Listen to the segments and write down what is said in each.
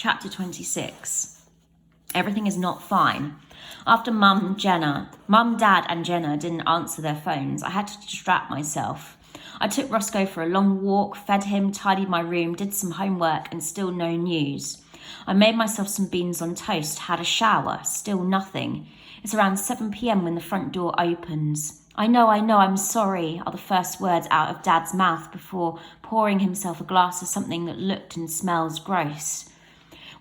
Chapter 26. Everything is not fine. After Mum, Dad and Jenna didn't answer their phones, I had to distract myself. I took Roscoe for a long walk, fed him, tidied my room, did some homework, and still no news. I made myself some beans on toast, had a shower, still nothing. It's around 7 p.m. when the front door opens. I know, I'm sorry, are the first words out of Dad's mouth before pouring himself a glass of something that looked and smells gross.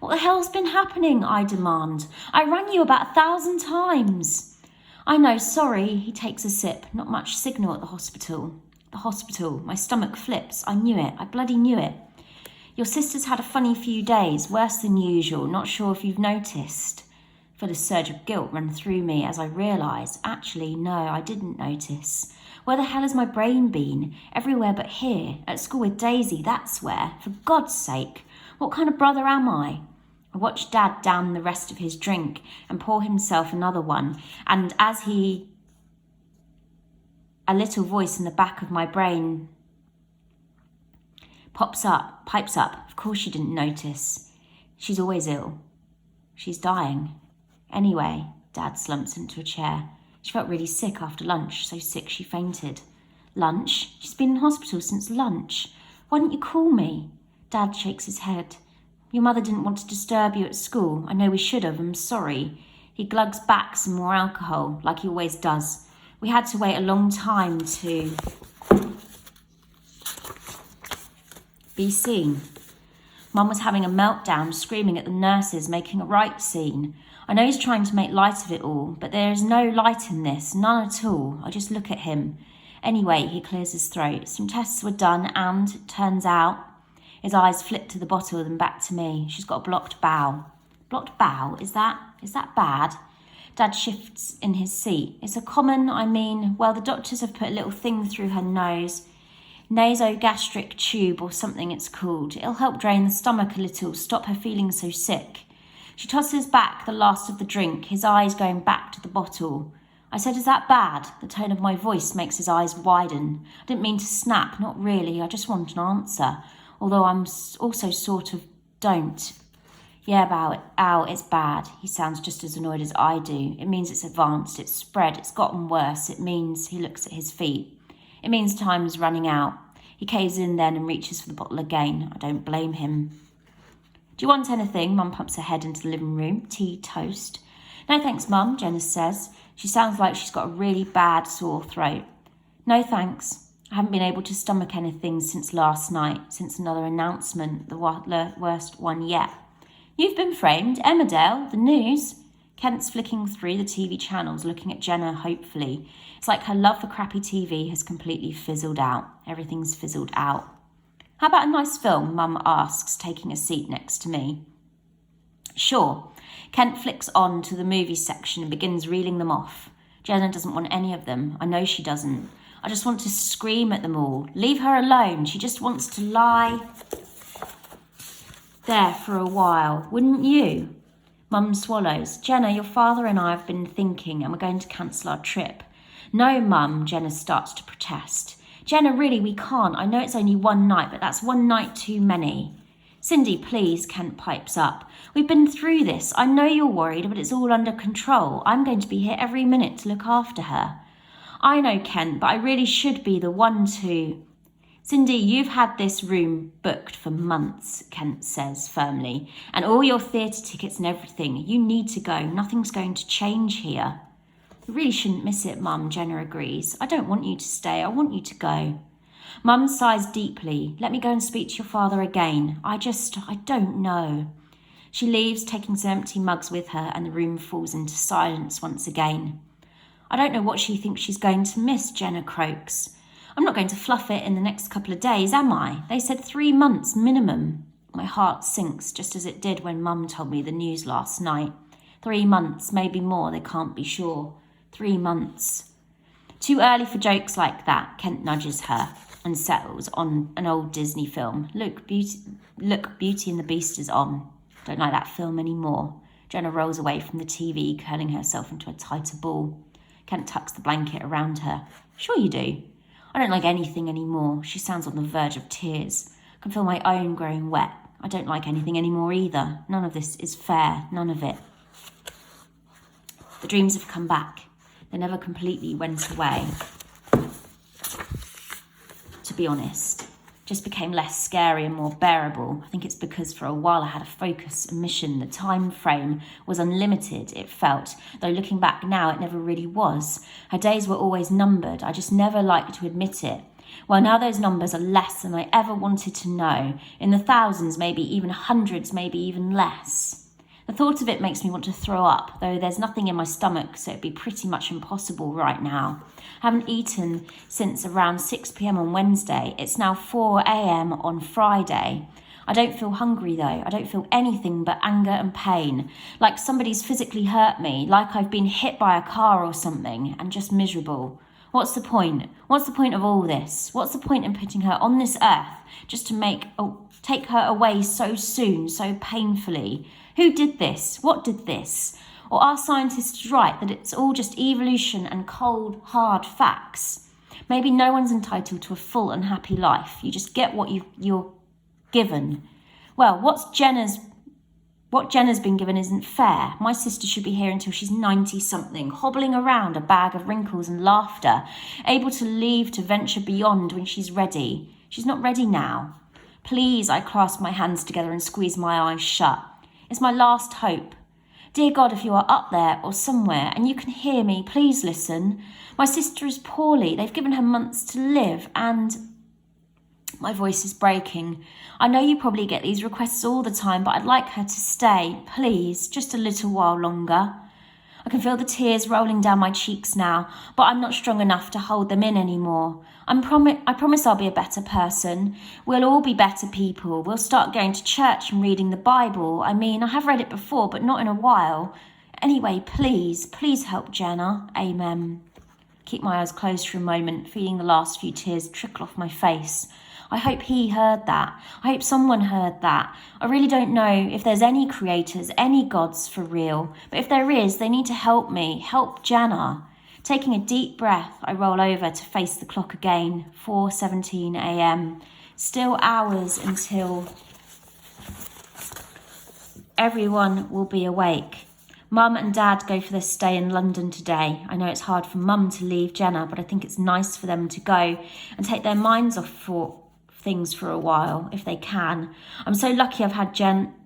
What the hell's been happening, I demand. I rang you about 1,000 times. I know, sorry, he takes a sip. Not much signal at the hospital. My stomach flips. I knew it. I bloody knew it. Your sister's had a funny few days, worse than usual. Not sure if you've noticed. Felt a surge of guilt run through me as I realised, actually, no, I didn't notice. Where the hell has my brain been? Everywhere but here. At school with Daisy, that's where. For God's sake. What kind of brother am I? I watched Dad down the rest of his drink and pour himself another one. And as a little voice in the back of my brain pipes up. Of course you didn't notice. She's always ill. She's dying. Anyway, Dad slumps into a chair. She felt really sick after lunch, so sick she fainted. Lunch? She's been in hospital since lunch. Why didn't you call me? Dad shakes his head. Your mother didn't want to disturb you at school. I know we should have. I'm sorry. He glugs back some more alcohol, like he always does. We had to wait a long time to be seen. Mum was having a meltdown, screaming at the nurses, making a right scene. I know he's trying to make light of it all, but there is no light in this, none at all. I just look at him. Anyway, he clears his throat. Some tests were done and, it turns out, his eyes flipped to the bottle, then back to me. She's got a blocked bowel. Blocked bowel? Is that bad? Dad shifts in his seat. It's a common, the doctors have put a little thing through her nose. Nasogastric tube or something it's called. It'll help drain the stomach a little, stop her feeling so sick. She tosses back the last of the drink, his eyes going back to the bottle. I said, is that bad? The tone of my voice makes his eyes widen. I didn't mean to snap, not really. I just want an answer. Although I'm also sort of don't. Yeah, it's bad. He sounds just as annoyed as I do. It means it's advanced, it's spread, it's gotten worse. It means, he looks at his feet. It means time's running out. He caves in then and reaches for the bottle again. I don't blame him. Do you want anything? Mum pumps her head into the living room. Tea, toast. No thanks, Mum, Jenna says. She sounds like she's got a really bad sore throat. No thanks. I haven't been able to stomach anything since last night, since another announcement, the worst one yet. You've been framed. Emmerdale, the news. Kent's flicking through the TV channels, looking at Jenna hopefully. It's like her love for crappy TV has completely fizzled out. Everything's fizzled out. How about a nice film? Mum asks, taking a seat next to me. Sure. Kent flicks on to the movie section and begins reeling them off. Jenna doesn't want any of them. I know she doesn't. I just want to scream at them all. Leave her alone. She just wants to lie there for a while. Wouldn't you? Mum swallows. Jenna, your father and I have been thinking and we're going to cancel our trip. No, Mum, Jenna starts to protest. Jenna, really, we can't. I know it's only one night, but that's one night too many. Cindy, please, Kent pipes up. We've been through this. I know you're worried, but it's all under control. I'm going to be here every minute to look after her. I know, Kent, but I really should be the one to... Cindy, you've had this room booked for months, Kent says firmly, and all your theatre tickets and everything. You need to go. Nothing's going to change here. You really shouldn't miss it, Mum, Jenna agrees. I don't want you to stay. I want you to go. Mum sighs deeply. Let me go and speak to your father again. I don't know. She leaves, taking some empty mugs with her, and the room falls into silence once again. I don't know what she thinks she's going to miss, Jenna croaks. I'm not going to fluff it in the next couple of days, am I? They said 3 months minimum. My heart sinks, just as it did when Mum told me the news last night. 3 months, maybe more, they can't be sure. 3 months. Too early for jokes like that, Kent nudges her and settles on an old Disney film. Look, Beauty and the Beast is on. Don't like that film anymore. Jenna rolls away from the TV, curling herself into a tighter ball. Kent tucks the blanket around her. Sure you do. I don't like anything anymore. She sounds on the verge of tears. I can feel my own growing wet. I don't like anything anymore either. None of this is fair, none of it. The dreams have come back. They never completely went away. To be honest, just became less scary and more bearable. I think it's because for a while I had a focus, a mission. The time frame was unlimited, it felt, though looking back now it never really was. Her days were always numbered. I just never liked to admit it. Well, now those numbers are less than I ever wanted to know. In the thousands, maybe even hundreds, maybe even less. The thought of it makes me want to throw up, though there's nothing in my stomach, so it'd be pretty much impossible right now. I haven't eaten since around 6 p.m. on Wednesday. It's now 4 a.m. on Friday. I don't feel hungry though. I don't feel anything but anger and pain. Like somebody's physically hurt me, like I've been hit by a car or something, and just miserable. What's the point? What's the point of all this? What's the point in putting her on this earth just to take her away so soon, so painfully? Who did this? What did this? Or are scientists right that it's all just evolution and cold, hard facts? Maybe no one's entitled to a full and happy life. You just get what you're given. Well, what Jenna's been given isn't fair. My sister should be here until she's 90-something, hobbling around a bag of wrinkles and laughter, able to leave to venture beyond when she's ready. She's not ready now. Please, I clasp my hands together and squeeze my eyes shut. It's my last hope. Dear God, if you are up there or somewhere and you can hear me, please listen. My sister is poorly. They've given her months to live and... My voice is breaking. I know you probably get these requests all the time, but I'd like her to stay, please, just a little while longer. I can feel the tears rolling down my cheeks now, but I'm not strong enough to hold them in anymore. I promise I'll be a better person. We'll all be better people. We'll start going to church and reading the Bible. I mean, I have read it before, but not in a while. Anyway, please help Jenna. Amen. Keep my eyes closed for a moment, feeling the last few tears trickle off my face. I hope he heard that. I hope someone heard that. I really don't know if there's any creators, any gods for real. But if there is, they need to help me, help Jenna. Taking a deep breath, I roll over to face the clock again, 4:17 a.m. Still hours until everyone will be awake. Mum and Dad go for their stay in London today. I know it's hard for Mum to leave Jenna, but I think it's nice for them to go and take their minds off for things for a while, if they can. I'm so lucky I've had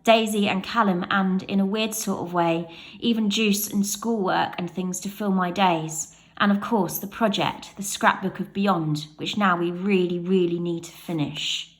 Daisy and Callum and, in a weird sort of way, even Juice and schoolwork and things to fill my days. And of course, the project, the scrapbook of Beyond, which now we really, really need to finish.